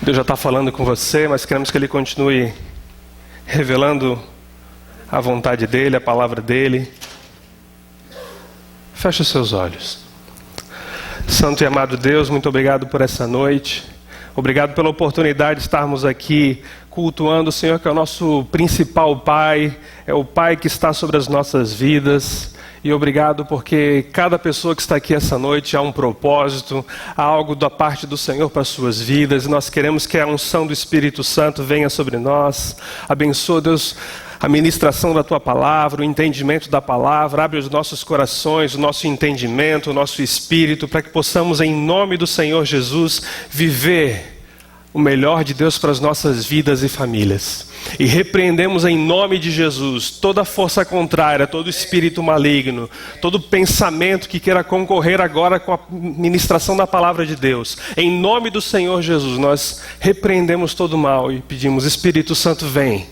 Deus já está falando com você, mas queremos que Ele continue revelando a vontade dEle, a palavra dEle. Feche os seus olhos. Santo e amado Deus, muito obrigado por essa noite. Obrigado pela oportunidade de estarmos aqui cultuando o Senhor, que é o nosso principal Pai, é o Pai que está sobre as nossas vidas. E obrigado porque cada pessoa que está aqui essa noite há um propósito, há algo da parte do Senhor para as suas vidas. E nós queremos que a unção do Espírito Santo venha sobre nós. Abençoa, Deus, a ministração da Tua Palavra, o entendimento da Palavra. Abre os nossos corações, o nosso entendimento, o nosso espírito, para que possamos, em nome do Senhor Jesus, viver o melhor de Deus para as nossas vidas e famílias. E repreendemos em nome de Jesus toda força contrária, todo espírito maligno, todo pensamento que queira concorrer agora com a ministração da palavra de Deus. Em nome do Senhor Jesus, nós repreendemos todo mal e pedimos: Espírito Santo, vem.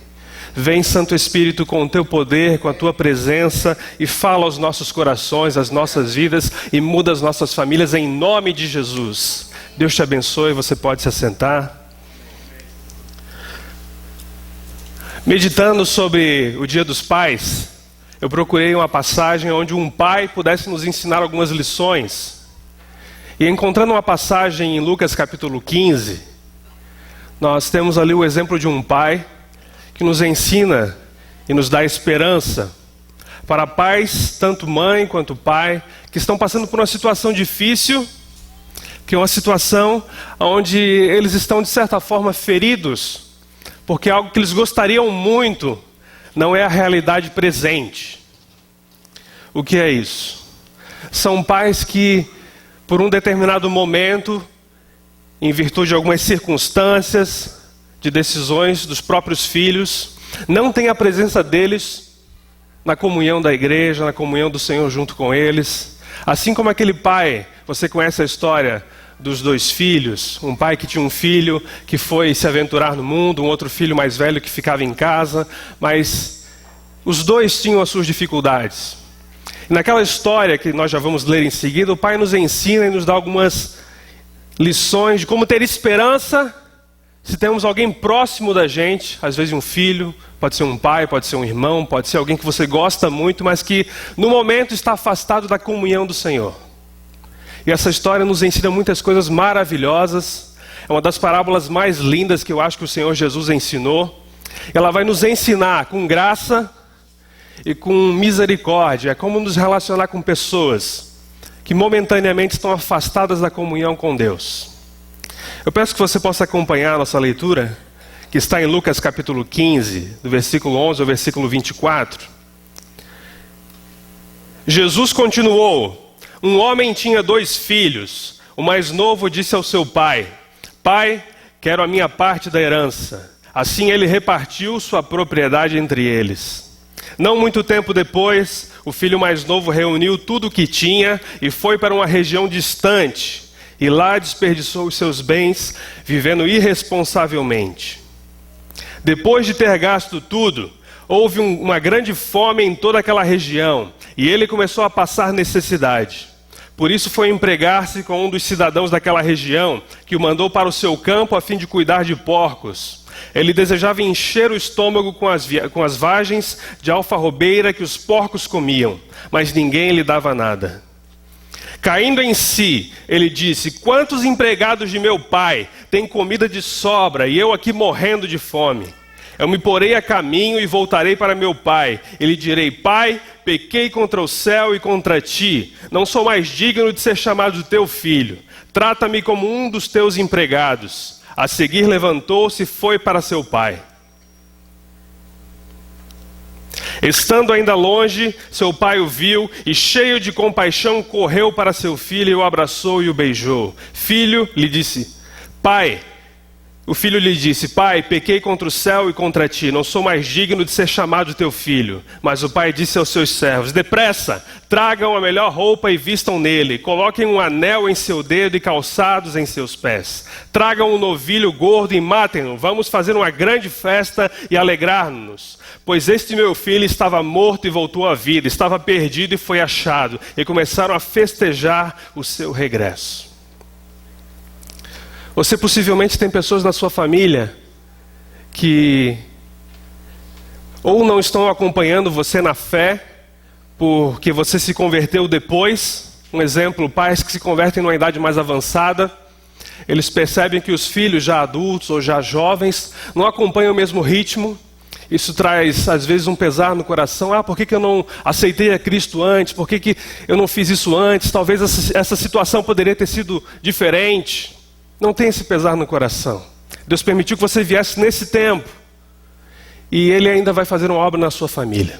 Vem, Santo Espírito, com o Teu poder, com a Tua presença, e fala aos nossos corações, às nossas vidas, e muda as nossas famílias em nome de Jesus. Deus te abençoe, você pode se assentar. Meditando sobre o Dia dos Pais, eu procurei uma passagem onde um pai pudesse nos ensinar algumas lições. E encontrando uma passagem em Lucas capítulo 15, nós temos ali o exemplo de um pai que nos ensina e nos dá esperança para pais, tanto mãe quanto pai, que estão passando por uma situação difícil, que é uma situação onde eles estão de certa forma feridos, porque algo que eles gostariam muito não é a realidade presente. O que é isso? São pais que, por um determinado momento, em virtude de algumas circunstâncias, de decisões dos próprios filhos, não têm a presença deles na comunhão da igreja, na comunhão do Senhor junto com eles. Assim como aquele pai, você conhece a história dos dois filhos, um pai que tinha um filho que foi se aventurar no mundo, um outro filho mais velho que ficava em casa, mas os dois tinham as suas dificuldades. E naquela história que nós já vamos ler em seguida, o pai nos ensina e nos dá algumas lições de como ter esperança se temos alguém próximo da gente, às vezes um filho, pode ser um pai, pode ser um irmão, pode ser alguém que você gosta muito, mas que no momento está afastado da comunhão do Senhor. E essa história nos ensina muitas coisas maravilhosas. É uma das parábolas mais lindas que eu acho que o Senhor Jesus ensinou. Ela vai nos ensinar com graça e com misericórdia como nos relacionar com pessoas que momentaneamente estão afastadas da comunhão com Deus. Eu peço que você possa acompanhar a nossa leitura, que está em Lucas capítulo 15, do versículo 11 ao versículo 24. Jesus continuou: um homem tinha 2 filhos. O mais novo disse ao seu pai: Pai, quero a minha parte da herança. Assim ele repartiu sua propriedade entre eles. Não muito tempo depois, o filho mais novo reuniu tudo o que tinha e foi para uma região distante. E lá desperdiçou os seus bens, vivendo irresponsavelmente. Depois de ter gasto tudo, houve uma grande fome em toda aquela região, e ele começou a passar necessidade. Por isso foi empregar-se com um dos cidadãos daquela região, que o mandou para o seu campo a fim de cuidar de porcos. Ele desejava encher o estômago com as vagens de alfarrobeira que os porcos comiam, mas ninguém lhe dava nada. Caindo em si, ele disse: quantos empregados de meu pai têm comida de sobra e eu aqui morrendo de fome? Eu me porei a caminho e voltarei para meu pai. E lhe direi: Pai, pequei contra o céu e contra ti. Não sou mais digno de ser chamado teu filho. Trata-me como um dos teus empregados. A seguir levantou-se e foi para seu pai. Estando ainda longe, seu pai o viu e, cheio de compaixão, correu para seu filho e o abraçou e o beijou. O filho lhe disse: Pai, pequei contra o céu e contra ti, não sou mais digno de ser chamado teu filho. Mas o pai disse aos seus servos: depressa, tragam a melhor roupa e vistam nele, coloquem um anel em seu dedo e calçados em seus pés. Tragam um novilho gordo e matem-no, vamos fazer uma grande festa e alegrar-nos. Pois este meu filho estava morto e voltou à vida, estava perdido e foi achado. E começaram a festejar o seu regresso. Você possivelmente tem pessoas na sua família que ou não estão acompanhando você na fé, porque você se converteu depois. Um exemplo, pais que se convertem numa idade mais avançada. Eles percebem que os filhos já adultos ou já jovens não acompanham o mesmo ritmo. Isso traz, às vezes, um pesar no coração. Por que eu não aceitei a Cristo antes? Por que eu não fiz isso antes? Talvez essa situação poderia ter sido diferente. Não tem esse pesar no coração. Deus permitiu que você viesse nesse tempo. E Ele ainda vai fazer uma obra na sua família.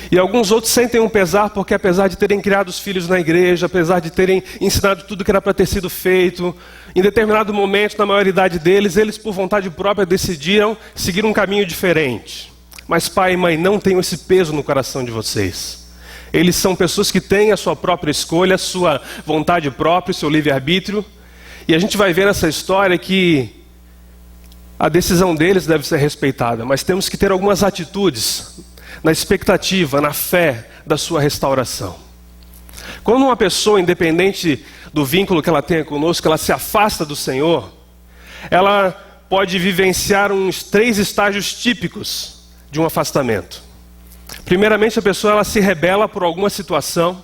E alguns outros sentem um pesar porque, apesar de terem criado os filhos na igreja, apesar de terem ensinado tudo que era para ter sido feito, em determinado momento, na maioridade deles, eles por vontade própria decidiram seguir um caminho diferente. Mas pai e mãe, não tenham esse peso no coração de vocês. Eles são pessoas que têm a sua própria escolha, a sua vontade própria, o seu livre-arbítrio. E a gente vai ver nessa história que a decisão deles deve ser respeitada, mas temos que ter algumas atitudes na expectativa, na fé da sua restauração. Quando uma pessoa, independente do vínculo que ela tenha conosco, ela se afasta do Senhor, ela pode vivenciar uns 3 estágios típicos de um afastamento. Primeiramente, a pessoa ela se rebela por alguma situação,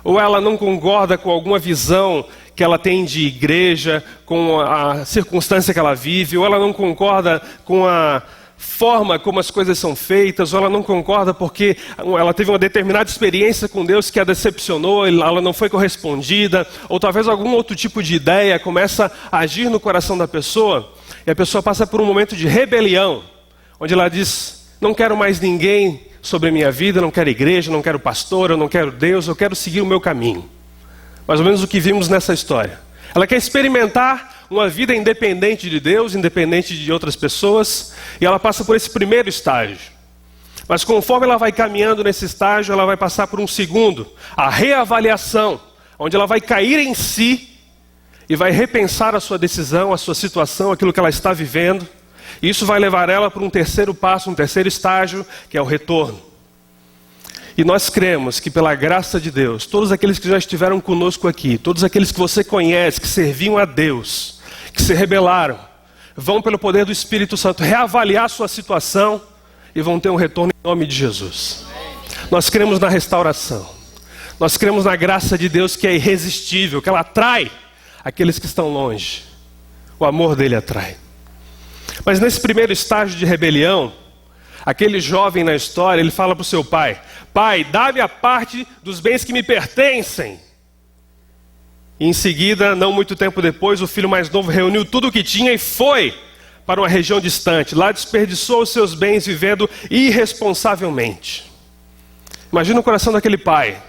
ou ela não concorda com alguma visão que ela tem de igreja, com a circunstância que ela vive, ou ela não concorda com a forma como as coisas são feitas, ou ela não concorda porque ela teve uma determinada experiência com Deus que a decepcionou, ela não foi correspondida, ou talvez algum outro tipo de ideia começa a agir no coração da pessoa, e a pessoa passa por um momento de rebelião, onde ela diz, não quero mais ninguém sobre a minha vida, não quero igreja, não quero pastor, eu não quero Deus, eu quero seguir o meu caminho. Mais ou menos o que vimos nessa história. Ela quer experimentar uma vida independente de Deus, independente de outras pessoas, e ela passa por esse primeiro estágio. Mas conforme ela vai caminhando nesse estágio, ela vai passar por um segundo, a reavaliação, onde ela vai cair em si e vai repensar a sua decisão, a sua situação, aquilo que ela está vivendo. E isso vai levar ela para um terceiro passo, um terceiro estágio, que é o retorno. E nós cremos que pela graça de Deus, todos aqueles que já estiveram conosco aqui, todos aqueles que você conhece, que serviam a Deus, que se rebelaram, vão pelo poder do Espírito Santo reavaliar sua situação e vão ter um retorno em nome de Jesus. Nós cremos na restauração. Nós cremos na graça de Deus que é irresistível, que ela atrai aqueles que estão longe. O amor dele atrai. Mas nesse primeiro estágio de rebelião, aquele jovem na história, ele fala para o seu pai, pai, dá-me a parte dos bens que me pertencem. E em seguida, não muito tempo depois, o filho mais novo reuniu tudo o que tinha e foi para uma região distante. Lá desperdiçou os seus bens vivendo irresponsavelmente. Imagina o coração daquele pai.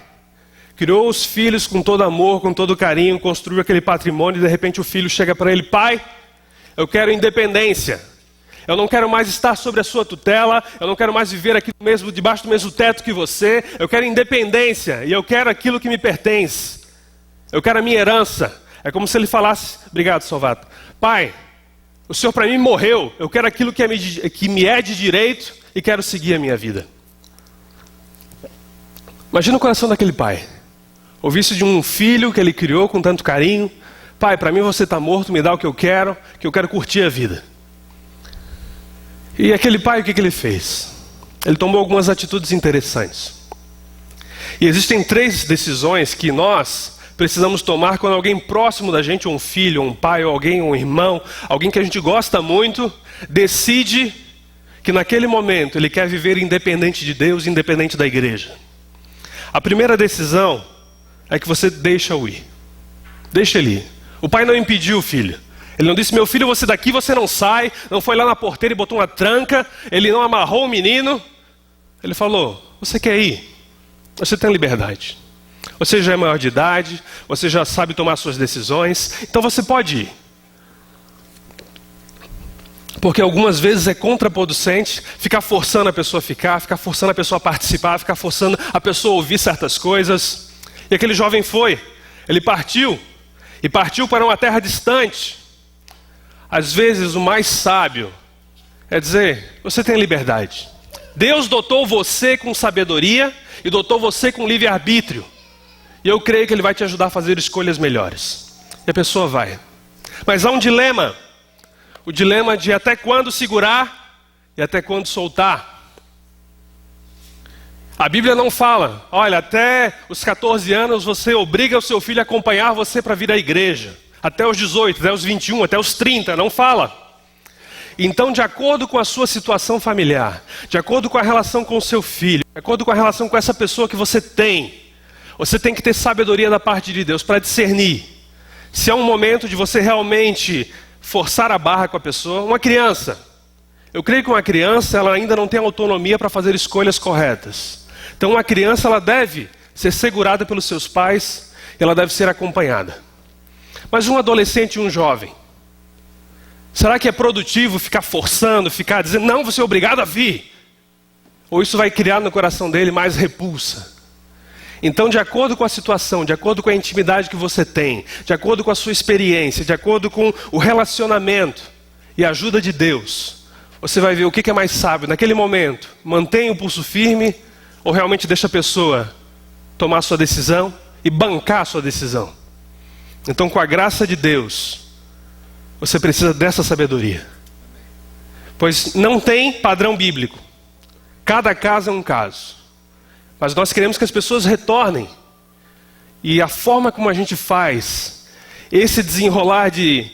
Criou os filhos com todo amor, com todo carinho, construiu aquele patrimônio e de repente o filho chega para ele, pai, eu quero independência. Eu não quero mais estar sobre a sua tutela, eu não quero mais viver aqui debaixo do mesmo teto que você, eu quero independência e eu quero aquilo que me pertence. Eu quero a minha herança. É como se ele falasse, obrigado Salvato, pai, o Senhor para mim morreu, eu quero aquilo que me é de direito e quero seguir a minha vida. Imagina o coração daquele pai, ouvir-se de um filho que ele criou com tanto carinho, pai, para mim você está morto, me dá o que eu quero curtir a vida. E aquele pai, o que ele fez? Ele tomou algumas atitudes interessantes. E existem 3 decisões que nós precisamos tomar quando alguém próximo da gente, um filho, um pai, ou alguém, um irmão, alguém que a gente gosta muito, decide que naquele momento ele quer viver independente de Deus, independente da igreja. A primeira decisão é que você deixa-o ir. Deixa ele ir. O pai não impediu o filho. Ele não disse, meu filho, você daqui, você não sai. Não foi lá na porteira e botou uma tranca. Ele não amarrou o menino. Ele falou, você quer ir? Você tem liberdade. Você já é maior de idade. Você já sabe tomar suas decisões. Então você pode ir. Porque algumas vezes é contraproducente ficar forçando a pessoa a ficar forçando a pessoa a participar, ficar forçando a pessoa a ouvir certas coisas. E aquele jovem foi. Ele partiu. E partiu para uma terra distante. Às vezes o mais sábio é dizer, você tem liberdade. Deus dotou você com sabedoria e dotou você com livre-arbítrio. E eu creio que Ele vai te ajudar a fazer escolhas melhores. E a pessoa vai. Mas há um dilema. O dilema de até quando segurar e até quando soltar. A Bíblia não fala, olha, até os 14 anos você obriga o seu filho a acompanhar você para vir à igreja. Até os 18, até os 21, até os 30, não fala. Então, de acordo com a sua situação familiar, de acordo com a relação com o seu filho, de acordo com a relação com essa pessoa que você tem que ter sabedoria da parte de Deus para discernir se é um momento de você realmente forçar a barra com a pessoa. Uma criança, eu creio que uma criança ela ainda não tem autonomia para fazer escolhas corretas. Então uma criança ela deve ser segurada pelos seus pais, ela deve ser acompanhada. Mas um adolescente e um jovem, será que é produtivo ficar forçando, ficar dizendo, não, você é obrigado a vir? Ou isso vai criar no coração dele mais repulsa? Então, de acordo com a situação, de acordo com a intimidade que você tem, de acordo com a sua experiência, de acordo com o relacionamento e a ajuda de Deus, você vai ver o que é mais sábio naquele momento. Mantém o pulso firme ou realmente deixa a pessoa tomar a sua decisão e bancar a sua decisão? Então, com a graça de Deus, você precisa dessa sabedoria. Pois não tem padrão bíblico. Cada caso é um caso. Mas nós queremos que as pessoas retornem. E a forma como a gente faz esse desenrolar de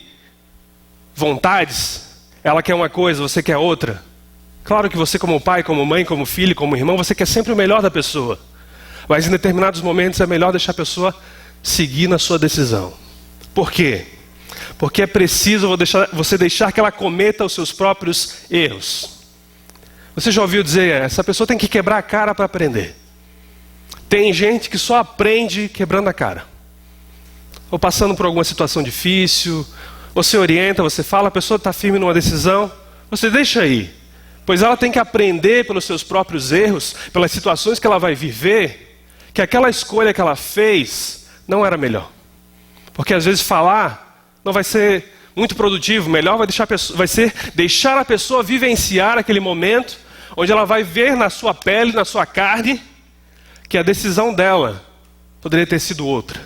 vontades, ela quer uma coisa, você quer outra. Claro que você como pai, como mãe, como filho, como irmão, você quer sempre o melhor da pessoa. Mas em determinados momentos é melhor deixar a pessoa seguir na sua decisão. Por quê? Porque é preciso você deixar que ela cometa os seus próprios erros. Você já ouviu dizer, essa pessoa tem que quebrar a cara para aprender. Tem gente que só aprende quebrando a cara. Ou passando por alguma situação difícil, você orienta, você fala, a pessoa está firme numa decisão, você deixa aí. Pois ela tem que aprender pelos seus próprios erros, pelas situações que ela vai viver, que aquela escolha que ela fez não era melhor. Porque às vezes falar não vai ser muito produtivo, melhor vai ser deixar a pessoa vivenciar aquele momento, onde ela vai ver na sua pele, na sua carne, que a decisão dela poderia ter sido outra.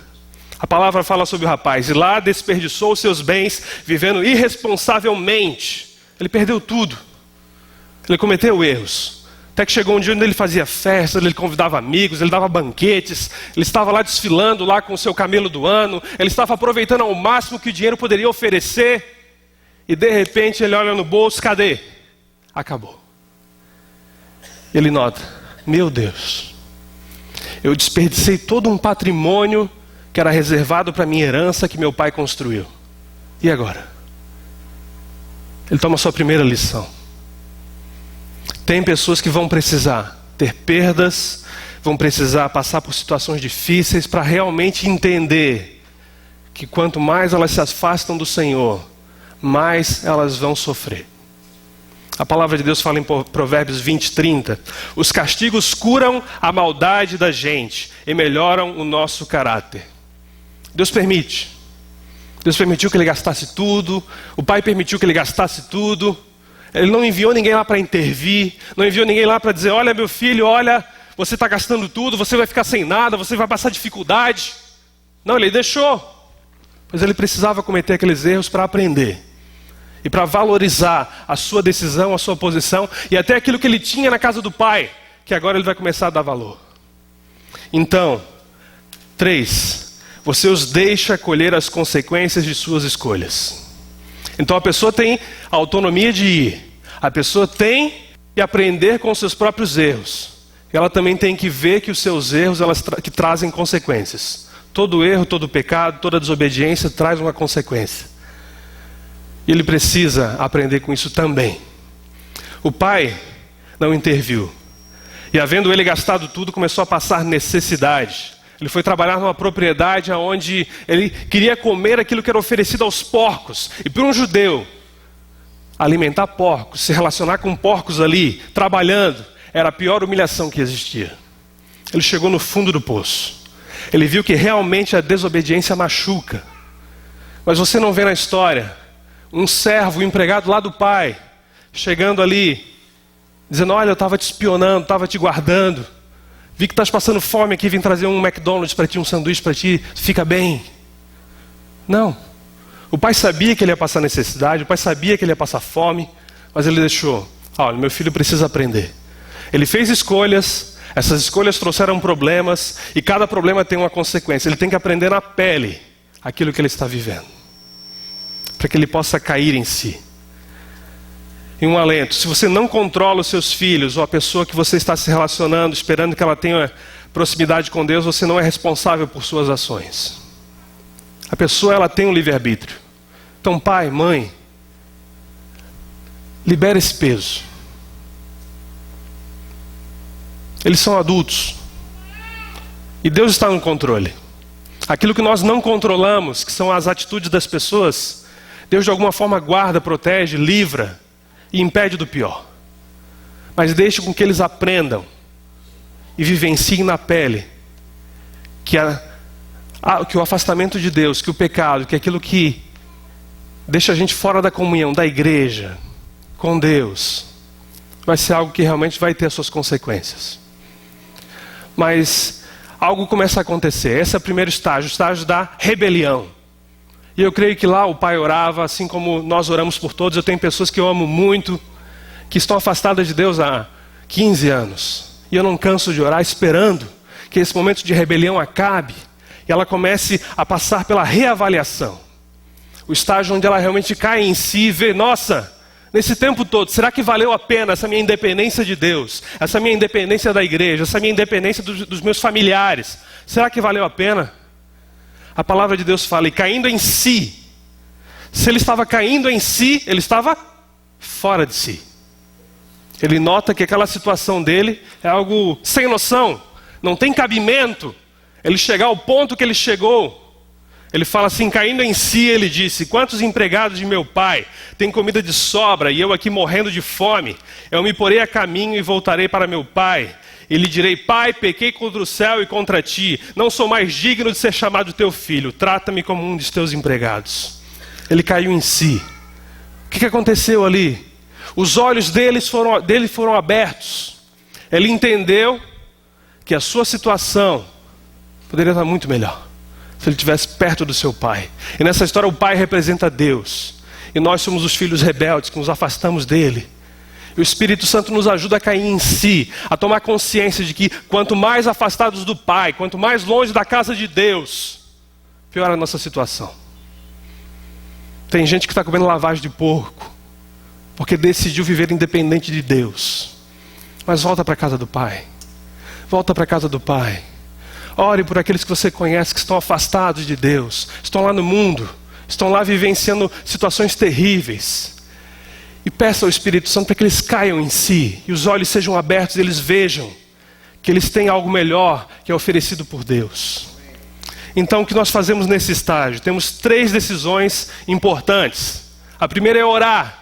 A palavra fala sobre o rapaz, e lá desperdiçou os seus bens, vivendo irresponsavelmente. Ele perdeu tudo. Ele cometeu erros. Até que chegou um dia onde ele fazia festas, ele convidava amigos, ele dava banquetes, ele estava lá desfilando lá com o seu camelo do ano, ele estava aproveitando ao máximo que o dinheiro poderia oferecer, e de repente ele olha no bolso, cadê? Acabou. Ele nota, meu Deus, eu desperdicei todo um patrimônio que era reservado para minha herança que meu pai construiu. E agora? Ele toma a sua primeira lição. Tem pessoas que vão precisar ter perdas, vão precisar passar por situações difíceis para realmente entender que quanto mais elas se afastam do Senhor, mais elas vão sofrer. A palavra de Deus fala em Provérbios 20:30, os castigos curam a maldade da gente e melhoram o nosso caráter. Deus permite. Deus permitiu que ele gastasse tudo, o pai permitiu que ele gastasse tudo. Ele não enviou ninguém lá para intervir, não enviou ninguém lá para dizer, olha meu filho, olha, você está gastando tudo, você vai ficar sem nada, você vai passar dificuldade. Não, ele deixou. Pois ele precisava cometer aqueles erros para aprender. E para valorizar a sua decisão, a sua posição, e até aquilo que ele tinha na casa do pai, que agora ele vai começar a dar valor. Então, 3, você os deixa colher as consequências de suas escolhas. Então a pessoa tem a autonomia de ir, a pessoa tem que aprender com os seus próprios erros. Ela também tem que ver que os seus erros que trazem consequências. Todo erro, todo pecado, toda desobediência traz uma consequência. E ele precisa aprender com isso também. O pai não interviu. E havendo ele gastado tudo, começou a passar necessidade. Ele foi trabalhar numa propriedade onde ele queria comer aquilo que era oferecido aos porcos. E para um judeu, alimentar porcos, se relacionar com porcos ali, trabalhando, era a pior humilhação que existia. Ele chegou no fundo do poço. Ele viu que realmente a desobediência machuca. Mas você não vê na história um servo, um empregado lá do pai, chegando ali, dizendo, olha, eu estava te espionando, estava te guardando. Vi que estás passando fome aqui, vim trazer um McDonald's para ti, um sanduíche para ti, fica bem. Não. O pai sabia que ele ia passar necessidade, o pai sabia que ele ia passar fome, mas ele deixou. Olha, meu filho precisa aprender. Ele fez escolhas, essas escolhas trouxeram problemas, e cada problema tem uma consequência. Ele tem que aprender na pele aquilo que ele está vivendo, para que ele possa cair em si. E um alento: se você não controla os seus filhos, ou a pessoa que você está se relacionando, esperando que ela tenha proximidade com Deus, você não é responsável por suas ações. A pessoa, ela tem um livre-arbítrio. Então, pai, mãe, libera esse peso. Eles são adultos. E Deus está no controle. Aquilo que nós não controlamos, que são as atitudes das pessoas, Deus de alguma forma guarda, protege, livra e impede do pior. Mas deixe com que eles aprendam e vivenciem na pele que o afastamento de Deus, que o pecado, que aquilo que deixa a gente fora da comunhão, da igreja, com Deus, vai ser algo que realmente vai ter as suas consequências. Mas algo começa a acontecer. Esse é o primeiro estágio, o estágio da rebelião. E eu creio que lá o pai orava, assim como nós oramos por todos. Eu tenho pessoas que eu amo muito, que estão afastadas de Deus há 15 anos. E eu não canso de orar, esperando que esse momento de rebelião acabe e ela comece a passar pela reavaliação. O estágio onde ela realmente cai em si e vê: nossa, nesse tempo todo, será que valeu a pena essa minha independência de Deus? Essa minha independência da igreja? Essa minha independência dos meus familiares? Será que valeu a pena? A palavra de Deus fala: e caindo em si. Se ele estava caindo em si, ele estava fora de si. Ele nota que aquela situação dele é algo sem noção, não tem cabimento. Ele chegar ao ponto que ele chegou. Ele fala assim, caindo em si, ele disse: quantos empregados de meu pai têm comida de sobra e eu aqui morrendo de fome? Eu me porei a caminho e voltarei para meu pai. E lhe direi: pai, pequei contra o céu e contra ti. Não sou mais digno de ser chamado teu filho. Trata-me como um dos teus empregados. Ele caiu em si. O que aconteceu ali? Os olhos dele foram abertos. Ele entendeu que a sua situação poderia estar muito melhor se ele estivesse perto do seu pai. E nessa história o pai representa Deus. E nós somos os filhos rebeldes que nos afastamos dele. E o Espírito Santo nos ajuda a cair em si, a tomar consciência de que quanto mais afastados do pai, quanto mais longe da casa de Deus, pior a nossa situação. Tem gente que está comendo lavagem de porco, porque decidiu viver independente de Deus. Mas volta para a casa do pai. Volta para a casa do pai. Ore por aqueles que você conhece que estão afastados de Deus, estão lá no mundo, estão lá vivenciando situações terríveis. E peça ao Espírito Santo para que eles caiam em si, e os olhos sejam abertos e eles vejam que eles têm algo melhor que é oferecido por Deus. Então o que nós fazemos nesse estágio? Temos 3 decisões importantes. A primeira é orar.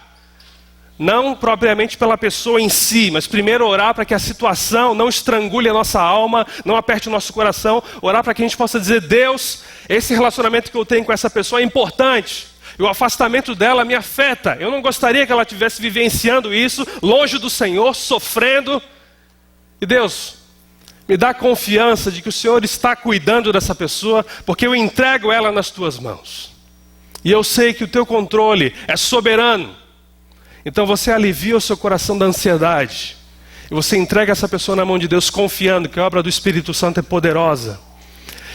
Não propriamente pela pessoa em si, mas primeiro orar para que a situação não estrangule a nossa alma, não aperte o nosso coração. Orar para que a gente possa dizer: Deus, esse relacionamento que eu tenho com essa pessoa é importante. E o afastamento dela me afeta. Eu não gostaria que ela estivesse vivenciando isso, longe do Senhor, sofrendo. E Deus, me dá confiança de que o Senhor está cuidando dessa pessoa, porque eu entrego ela nas tuas mãos. E eu sei que o teu controle é soberano. Então você alivia o seu coração da ansiedade. E você entrega essa pessoa na mão de Deus, confiando que a obra do Espírito Santo é poderosa.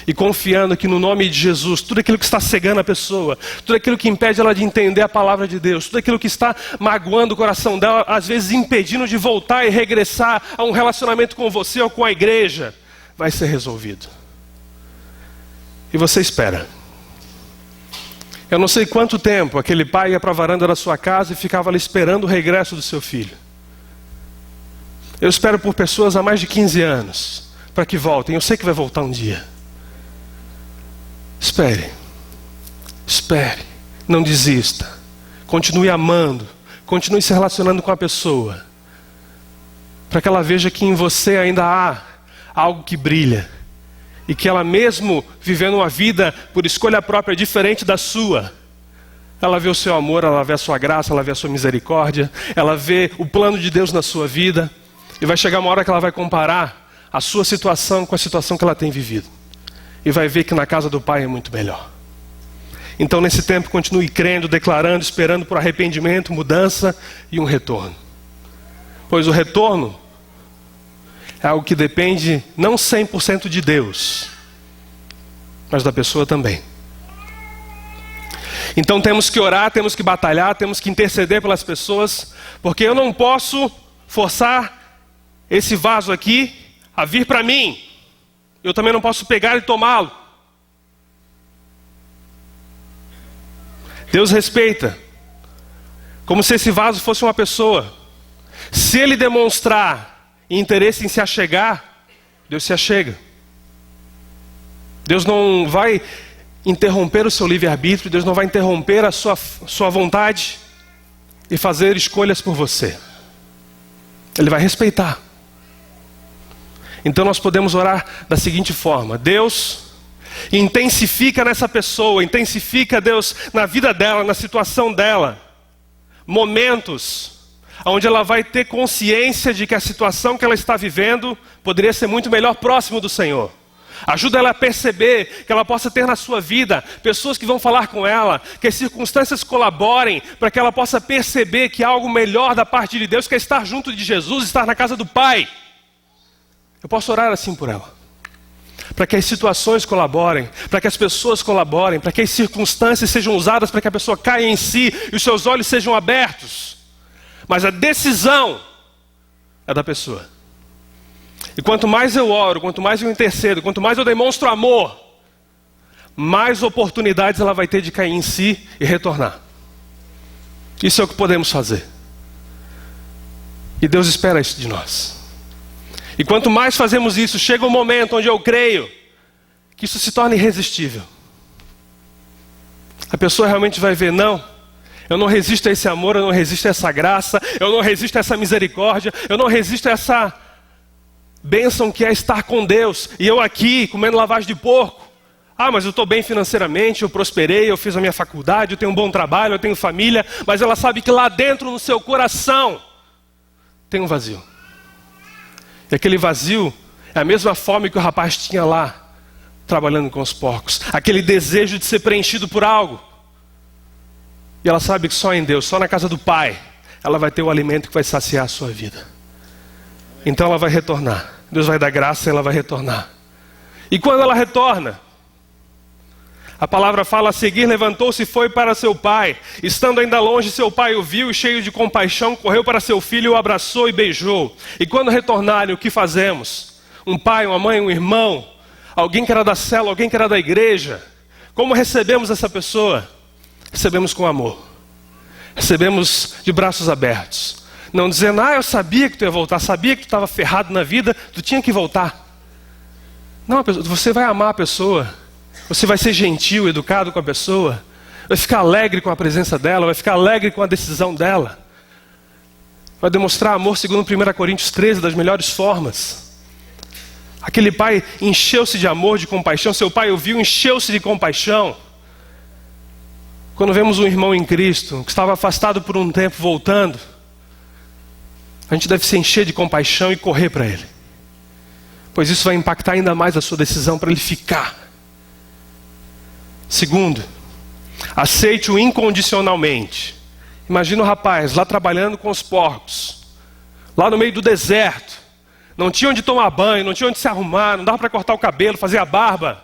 E confiando que no nome de Jesus, tudo aquilo que está cegando a pessoa, tudo aquilo que impede ela de entender a palavra de Deus, tudo aquilo que está magoando o coração dela, às vezes impedindo de voltar e regressar a um relacionamento com você ou com a igreja, vai ser resolvido. E você espera. Eu não sei quanto tempo aquele pai ia para a varanda da sua casa e ficava ali esperando o regresso do seu filho. Eu espero por pessoas há mais de 15 anos para que voltem. Eu sei que vai voltar um dia. Espere. Espere. Não desista. Continue amando. Continue se relacionando com a pessoa. Para que ela veja que em você ainda há algo que brilha. E que ela, mesmo vivendo uma vida por escolha própria diferente da sua, ela vê o seu amor, ela vê a sua graça, ela vê a sua misericórdia, ela vê o plano de Deus na sua vida. E vai chegar uma hora que ela vai comparar a sua situação com a situação que ela tem vivido. E vai ver que na casa do Pai é muito melhor. Então, nesse tempo, continue crendo, declarando, esperando por arrependimento, mudança e um retorno. Pois o retorno é algo que depende não 100% de Deus, mas da pessoa também. Então temos que orar, temos que batalhar, temos que interceder pelas pessoas, porque eu não posso forçar esse vaso aqui a vir para mim. Eu também não posso pegar e tomá-lo. Deus respeita, como se esse vaso fosse uma pessoa. Se ele demonstrar interesse em se achegar, Deus se achega. Deus não vai interromper o seu livre-arbítrio, Deus não vai interromper a sua vontade e fazer escolhas por você. Ele vai respeitar. Então nós podemos orar da seguinte forma: Deus, intensifica nessa pessoa, intensifica, Deus, na vida dela, na situação dela, momentos onde ela vai ter consciência de que a situação que ela está vivendo poderia ser muito melhor próximo do Senhor. Ajuda ela a perceber que ela possa ter na sua vida pessoas que vão falar com ela, que as circunstâncias colaborem para que ela possa perceber que há algo melhor da parte de Deus, que é estar junto de Jesus, estar na casa do Pai. Eu posso orar assim por ela, para que as situações colaborem, para que as pessoas colaborem, para que as circunstâncias sejam usadas para que a pessoa caia em si e os seus olhos sejam abertos. Mas a decisão é da pessoa. E quanto mais eu oro, quanto mais eu intercedo, quanto mais eu demonstro amor, mais oportunidades ela vai ter de cair em si e retornar. Isso é o que podemos fazer. E Deus espera isso de nós. E quanto mais fazemos isso, chega um momento onde eu creio que isso se torna irresistível. A pessoa realmente vai ver, não, eu não resisto a esse amor, eu não resisto a essa graça, eu não resisto a essa misericórdia, eu não resisto a essa bênção que é estar com Deus, e eu aqui comendo lavagem de porco. Ah, mas eu estou bem financeiramente, eu prosperei, eu fiz a minha faculdade, eu tenho um bom trabalho, eu tenho família, mas ela sabe que lá dentro no seu coração tem um vazio. E aquele vazio é a mesma fome que o rapaz tinha lá, trabalhando com os porcos. Aquele desejo de ser preenchido por algo. E ela sabe que só em Deus, só na casa do Pai, ela vai ter o alimento que vai saciar a sua vida. Então ela vai retornar. Deus vai dar graça e ela vai retornar. E quando ela retorna, a palavra fala: a seguir levantou-se e foi para seu pai. Estando ainda longe, seu pai o viu e, cheio de compaixão, correu para seu filho, o abraçou e beijou. E quando retornarem, o que fazemos? Um pai, uma mãe, um irmão, alguém que era da célula, alguém que era da igreja. Como recebemos essa pessoa? Recebemos com amor. Recebemos de braços abertos. Não dizendo, eu sabia que tu ia voltar, sabia que tu estava ferrado na vida, tu tinha que voltar. Não, você vai amar a pessoa, você vai ser gentil, educado com a pessoa, vai ficar alegre com a presença dela, vai ficar alegre com a decisão dela. Vai demonstrar amor segundo 1 Coríntios 13, das melhores formas. Aquele pai encheu-se de amor, de compaixão, seu pai ouviu, encheu-se de compaixão. Quando vemos um irmão em Cristo, que estava afastado por um tempo, voltando, a gente deve se encher de compaixão e correr para ele. Pois isso vai impactar ainda mais a sua decisão para ele ficar. Segundo, aceite-o incondicionalmente. Imagina o rapaz lá trabalhando com os porcos, lá no meio do deserto. Não tinha onde tomar banho, não tinha onde se arrumar, não dava para cortar o cabelo, fazer a barba.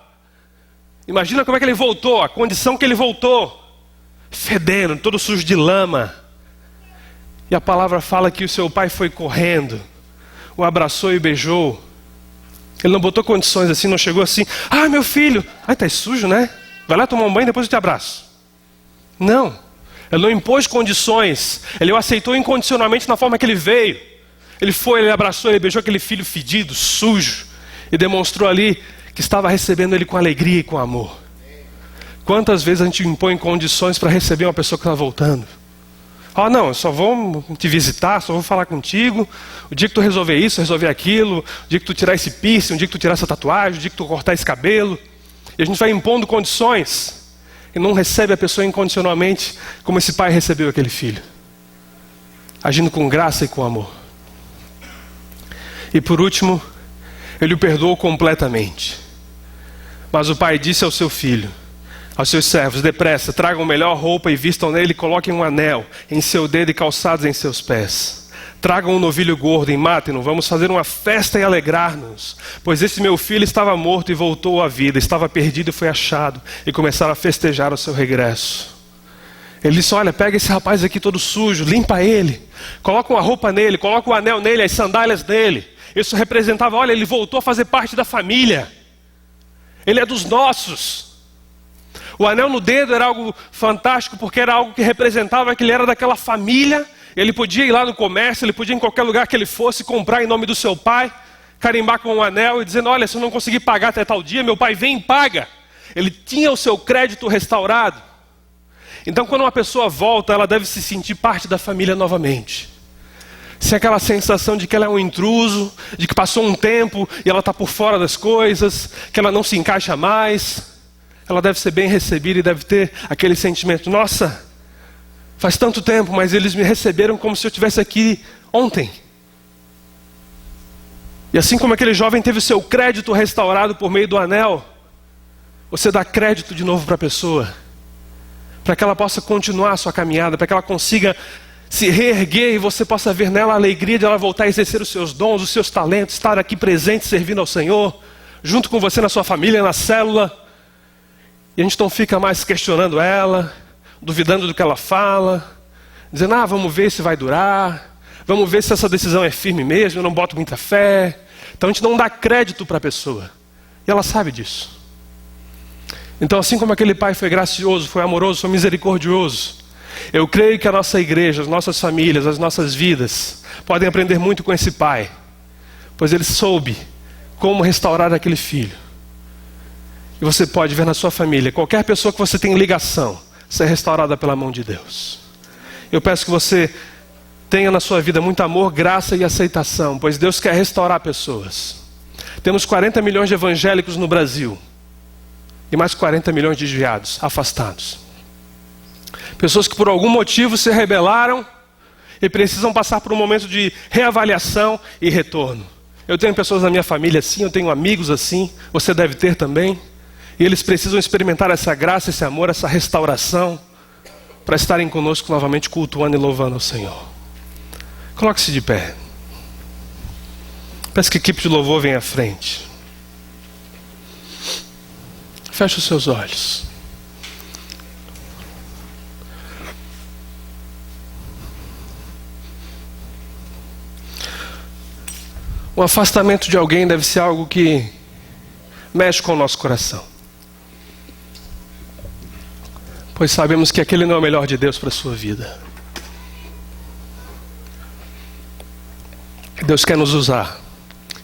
Imagina como é que ele voltou, a condição que ele voltou. Fedendo, todo sujo de lama. E a palavra fala que o seu pai foi correndo, o abraçou e beijou. Ele não botou condições assim, não chegou assim: meu filho, tá sujo, né? Vai lá tomar um banho, depois eu te abraço. Não, ele não impôs condições, ele o aceitou incondicionalmente na forma que ele veio. Ele foi, ele abraçou, ele beijou aquele filho fedido, sujo, e demonstrou ali que estava recebendo ele com alegria e com amor. Quantas vezes a gente impõe condições para receber uma pessoa que está voltando? Não, eu só vou te visitar, só vou falar contigo. O dia que tu resolver isso, resolver aquilo, o dia que tu tirar esse piercing, o dia que tu tirar essa tatuagem, o dia que tu cortar esse cabelo. E a gente vai impondo condições e não recebe a pessoa incondicionalmente como esse pai recebeu aquele filho. Agindo com graça e com amor. E por último, ele o perdoou completamente. Mas o pai disse ao seu filho: aos seus servos: depressa, tragam melhor roupa e vistam nele, coloquem um anel em seu dedo e calçados em seus pés. Tragam um novilho gordo e matem-no, vamos fazer uma festa e alegrar-nos. Pois esse meu filho estava morto e voltou à vida, estava perdido e foi achado. E começaram a festejar o seu regresso. Ele disse: olha, pega esse rapaz aqui todo sujo, limpa ele, coloca uma roupa nele, coloca um anel nele, as sandálias dele. Isso representava: olha, ele voltou a fazer parte da família. Ele é dos nossos. O anel no dedo era algo fantástico, porque era algo que representava que ele era daquela família. Ele podia ir lá no comércio, ele podia ir em qualquer lugar que ele fosse, comprar em nome do seu pai, carimbar com um anel e dizendo: olha, se eu não conseguir pagar até tal dia, meu pai vem e paga. Ele tinha o seu crédito restaurado. Então, quando uma pessoa volta, ela deve se sentir parte da família novamente. Sem aquela sensação de que ela é um intruso, de que passou um tempo e ela está por fora das coisas, que ela não se encaixa mais. Ela deve ser bem recebida e deve ter aquele sentimento: nossa, faz tanto tempo, mas eles me receberam como se eu estivesse aqui ontem. E assim como aquele jovem teve o seu crédito restaurado por meio do anel, você dá crédito de novo para a pessoa, para que ela possa continuar a sua caminhada, para que ela consiga se reerguer e você possa ver nela a alegria de ela voltar a exercer os seus dons, os seus talentos, estar aqui presente, servindo ao Senhor, junto com você na sua família, na célula. E a gente não fica mais questionando ela, duvidando do que ela fala, dizendo: vamos ver se vai durar, vamos ver se essa decisão é firme mesmo, eu não boto muita fé. Então a gente não dá crédito para a pessoa, e ela sabe disso. Então, assim como aquele pai foi gracioso, foi amoroso, foi misericordioso, eu creio que a nossa igreja, as nossas famílias, as nossas vidas podem aprender muito com esse pai, pois ele soube como restaurar aquele filho. E você pode ver na sua família, qualquer pessoa que você tem ligação, ser restaurada pela mão de Deus. Eu peço que você tenha na sua vida muito amor, graça e aceitação, pois Deus quer restaurar pessoas. Temos 40 milhões de evangélicos no Brasil e mais 40 milhões de desviados, afastados. Pessoas que por algum motivo se rebelaram e precisam passar por um momento de reavaliação e retorno. Eu tenho pessoas na minha família assim, eu tenho amigos assim, você deve ter também. E eles precisam experimentar essa graça, esse amor, essa restauração, para estarem conosco novamente cultuando e louvando ao Senhor. Coloque-se de pé. Peço que a equipe de louvor venha à frente. Feche os seus olhos. O afastamento de alguém deve ser algo que mexe com o nosso coração, pois sabemos que aquele não é o melhor de Deus para a sua vida. Deus quer nos usar.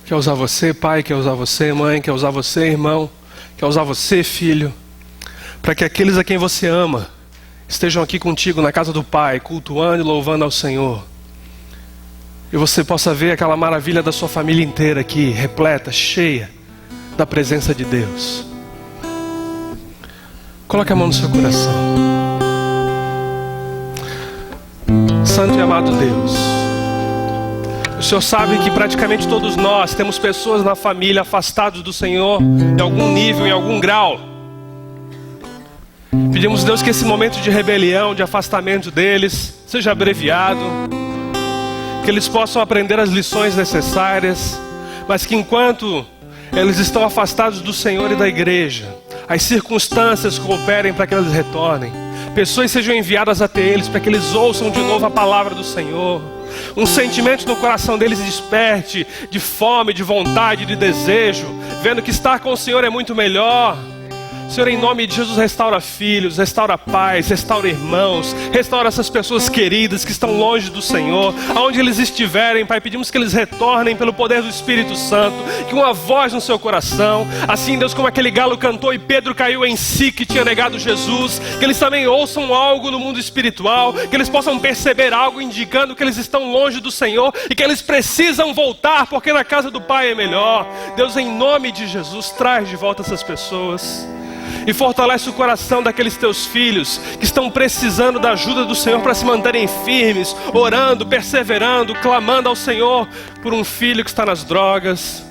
Quer usar você, pai, quer usar você, mãe, quer usar você, irmão, quer usar você, filho, para que aqueles a quem você ama estejam aqui contigo na casa do Pai, cultuando e louvando ao Senhor. E você possa ver aquela maravilha da sua família inteira aqui, repleta, cheia da presença de Deus. Coloque a mão no seu coração. Santo e amado Deus, o Senhor sabe que praticamente todos nós temos pessoas na família afastados do Senhor em algum nível, em algum grau. Pedimos, Deus, que esse momento de rebelião, de afastamento deles seja abreviado, que eles possam aprender as lições necessárias, mas que enquanto eles estão afastados do Senhor e da igreja, as circunstâncias cooperem para que eles retornem. Pessoas sejam enviadas até eles para que eles ouçam de novo a palavra do Senhor. Um sentimento no coração deles desperte de fome, de vontade, de desejo, vendo que estar com o Senhor é muito melhor. Senhor, em nome de Jesus, restaura filhos, restaura pais, restaura irmãos, restaura essas pessoas queridas que estão longe do Senhor, aonde eles estiverem, Pai, pedimos que eles retornem pelo poder do Espírito Santo, que uma voz no seu coração, assim, Deus, como aquele galo cantou e Pedro caiu em si que tinha negado Jesus, que eles também ouçam algo no mundo espiritual, que eles possam perceber algo indicando que eles estão longe do Senhor e que eles precisam voltar, porque na casa do Pai é melhor. Deus, em nome de Jesus, traz de volta essas pessoas. E fortalece o coração daqueles teus filhos que estão precisando da ajuda do Senhor para se manterem firmes, orando, perseverando, clamando ao Senhor por um filho que está nas drogas,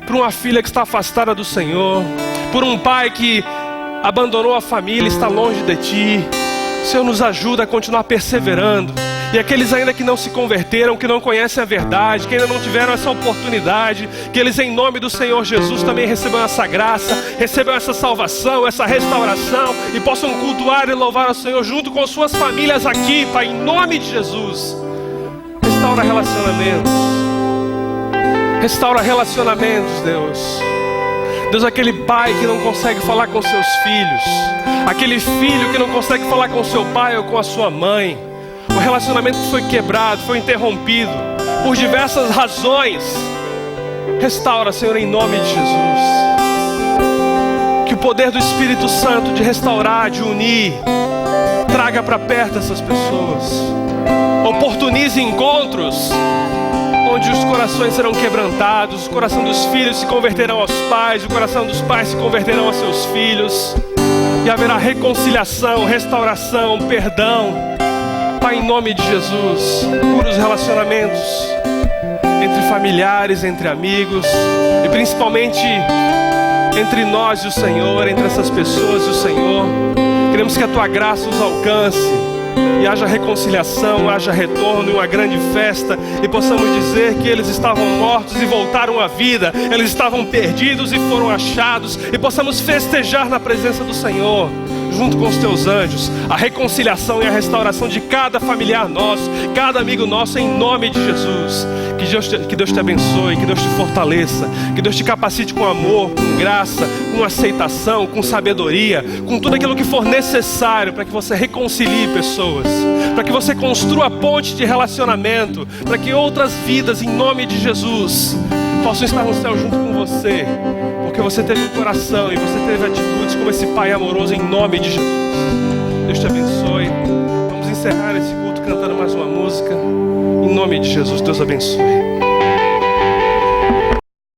por uma filha que está afastada do Senhor, por um pai que abandonou a família, está longe de Ti. Senhor, nos ajuda a continuar perseverando. E aqueles ainda que não se converteram, que não conhecem a verdade, que ainda não tiveram essa oportunidade, que eles em nome do Senhor Jesus também recebam essa graça, recebam essa salvação, essa restauração, e possam cultuar e louvar ao Senhor junto com suas famílias aqui, Pai, em nome de Jesus. Restaura relacionamentos. Restaura relacionamentos, Deus. Deus, aquele pai que não consegue falar com seus filhos, aquele filho que não consegue falar com seu pai ou com a sua mãe, o relacionamento foi quebrado, foi interrompido por diversas razões. Restaura, Senhor, em nome de Jesus. Que o poder do Espírito Santo de restaurar, de unir, traga para perto essas pessoas. Oportunize encontros onde os corações serão quebrantados, o coração dos filhos se converterão aos pais, o coração dos pais se converterão aos seus filhos, e haverá reconciliação, restauração, perdão. Pai, em nome de Jesus, cura os relacionamentos entre familiares, entre amigos, e principalmente entre nós e o Senhor, entre essas pessoas e o Senhor. Queremos que a Tua graça os alcance, e haja reconciliação, haja retorno e uma grande festa, e possamos dizer que eles estavam mortos e voltaram à vida, eles estavam perdidos e foram achados, e possamos festejar na presença do Senhor, junto com os Teus anjos, a reconciliação e a restauração de cada familiar nosso, cada amigo nosso, em nome de Jesus. Que Deus te abençoe, que Deus te fortaleça, que Deus te capacite com amor, com graça, com aceitação, com sabedoria, com tudo aquilo que for necessário para que você reconcilie pessoas, para que você construa ponte de relacionamento, para que outras vidas, em nome de Jesus, possam estar no céu junto com você, porque você teve um coração e você teve atitudes como esse Pai amoroso, em nome de Jesus. Deus te abençoe. Vamos encerrar esse culto cantando mais uma música. Em nome de Jesus, Deus abençoe.